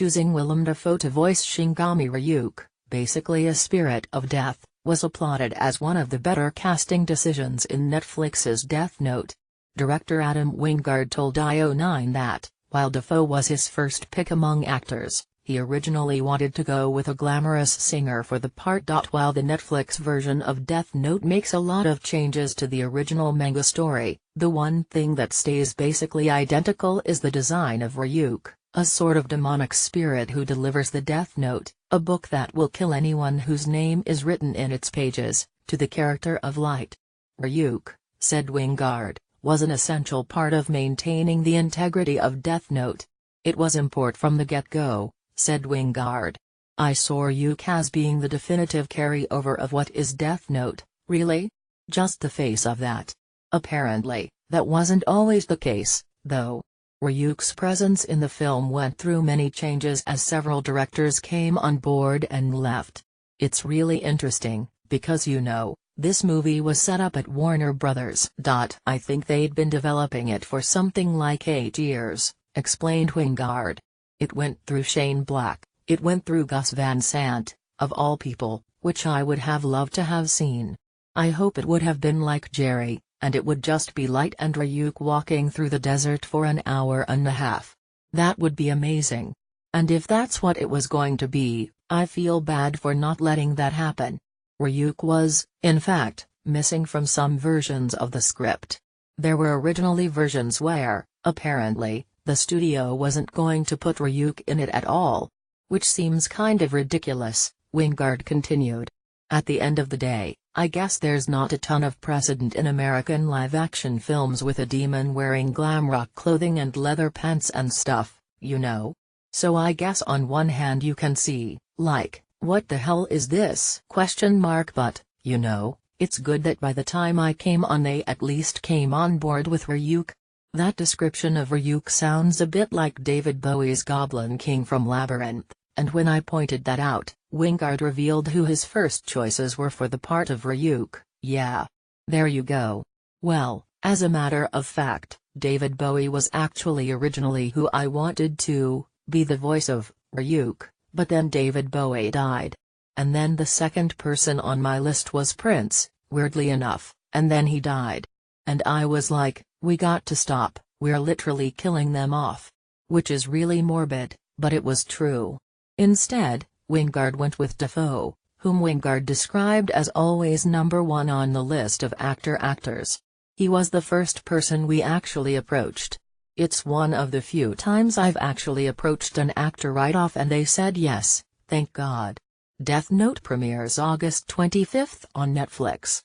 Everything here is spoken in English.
choosing Willem Dafoe to voice Shingami Ryuk, basically a spirit of death, was applauded as one of the better casting decisions in Netflix's Death Note. Director Adam Wingard told IO9 that, while Dafoe was his first pick among actors, he originally wanted to go with a glamorous singer for the part. While the Netflix version of Death Note makes a lot of changes to the original manga story, the one thing that stays basically identical is the design of Ryuk, a sort of demonic spirit who delivers the Death Note, a book that will kill anyone whose name is written in its pages, to the character of Light. Ryuk, said Wingard, was an essential part of maintaining the integrity of Death Note. It was important from the get-go, said Wingard. I saw Ryuk as being the definitive carryover of what is Death Note. Really? Just the face of that. Apparently, that wasn't always the case, though. Ryuk's presence in the film went through many changes as several directors came on board and left. It's really interesting, because this movie was set up at Warner Brothers. I think they'd been developing it for something like 8 years, explained Wingard. It went through Shane Black, it went through Gus Van Sant, of all people, which I would have loved to have seen. I hope it would have been like Jerry, and it would just be Light and Ryuk walking through the desert for an hour and a half. That would be amazing. And if that's what it was going to be, I feel bad for not letting that happen. Ryuk was, in fact, missing from some versions of the script. There were originally versions where, apparently, the studio wasn't going to put Ryuk in it at all. Which seems kind of ridiculous, Wingard continued. At the end of the day, I guess there's not a ton of precedent in American live-action films with a demon wearing glam rock clothing and leather pants and stuff, So I guess on one hand you can see, like, what the hell is this? But, it's good that by the time I came on they at least came on board with Ryuk. That description of Ryuk sounds a bit like David Bowie's Goblin King from Labyrinth, and when I pointed that out, Wingard revealed who his first choices were for the part of Ryuk. Yeah. There you go. Well, as a matter of fact, David Bowie was actually originally who I wanted to be the voice of Ryuk, but then David Bowie died. And then the second person on my list was Prince, weirdly enough, and then he died. And I was like, we got to stop, we're literally killing them off. Which is really morbid, but it was true. Instead, Wingard went with Dafoe, whom Wingard described as always #1 on the list of actors. He was the first person we actually approached. It's one of the few times I've actually approached an actor right off and they said yes, thank God. Death Note premieres August 25 on Netflix.